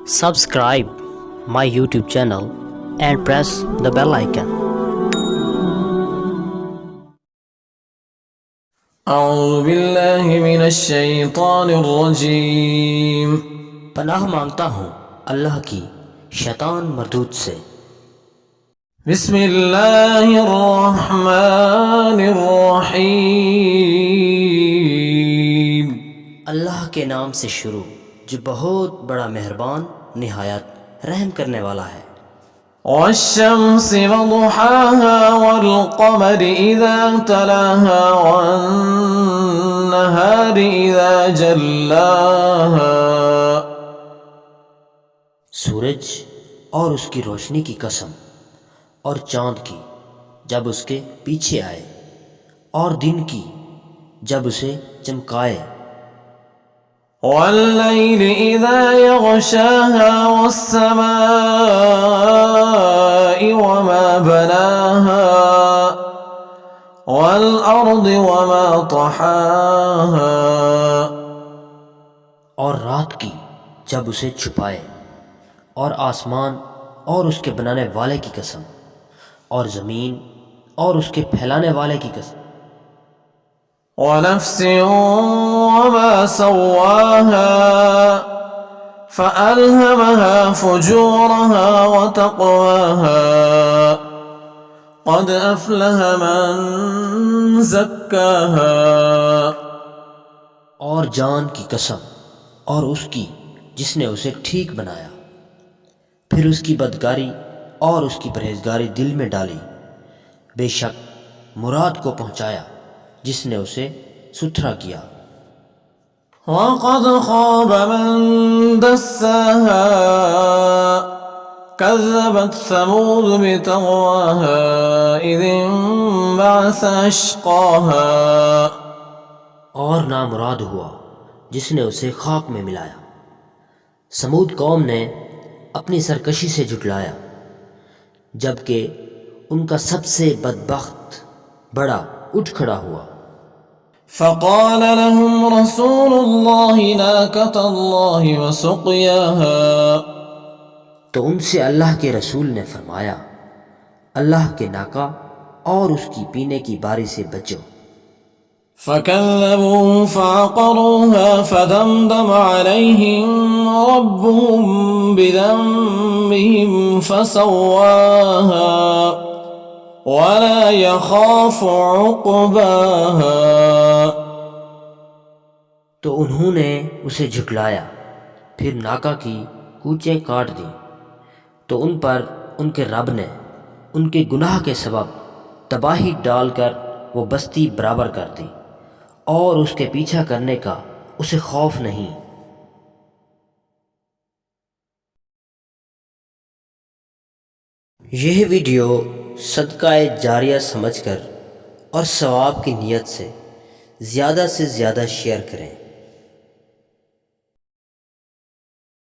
Subscribe my YouTube channel and press the bell icon. أعوذ بالله من الشيطان الرجيم پناہ مانگتا ہوں اللہ کی شیطان مردود سے۔ بسم الله الرحمن الرحيم اللہ کے نام سے شروع جو بہت بڑا مہربان نہایت رحم کرنے والا ہے۔ والشمس وضحاها والقمر إذا تلاها والنهار إذا جلاها سورج اور اس کی روشنی کی قسم اور چاند کی جب اس کے پیچھے آئے اور دن کی جب اسے چمکائے۔ والليل إذا يغشاها والسماء وما بناها والأرض وما طحاها اور رات کی جب اسے چھپائے اور آسمان اور اس کے بنانے والے کی قسم اور زمین اور اس کے پھیلانے والے کی قسم۔ ونفس وما سواها فألهمها فجورها وتقواها قد أفلح من زكاها اور جان کی قسم اور اس کی جس نے اسے ٹھیک بنایا، پھر اس کی بدکاری اور اس کی پرہیزگاری دل میں ڈالی، بے شک مراد کو پہنچایا جس نے اسے ستھرا کیا۔ وقد خاب من دساها كذبت ثمود بطغواها إذ انبعث أشقاها اور نامراد ہوا جس نے اسے خاک میں ملایا، سمود قوم نے اپنی سرکشی سے جھٹلایا جبکہ ان کا سب سے بدبخت بڑا اٹھ کھڑا ہوا۔ فقال لهم رسول الله ناقة الله وسقياها تو ان سے اللہ کے رسول نے فرمایا اللہ کے ناکا اور اس کی پینے کی باری سے بچو۔ فكذبوه فعقروها فدمدم عليهم ربهم بذنبهم فسواها ولا يخاف عقباها تو انہوں نے اسے جھٹلایا، پھر ناکا کی کوچیں کاٹ دی، تو ان پر ان کے رب نے ان کے گناہ کے سبب تباہی ڈال کر وہ بستی برابر کر دی، اور اس کے پیچھا کرنے کا اسے خوف نہیں۔ یہ ویڈیو صدقہ جاریہ سمجھ کر اور ثواب کی نیت سے زیادہ شیئر کریں۔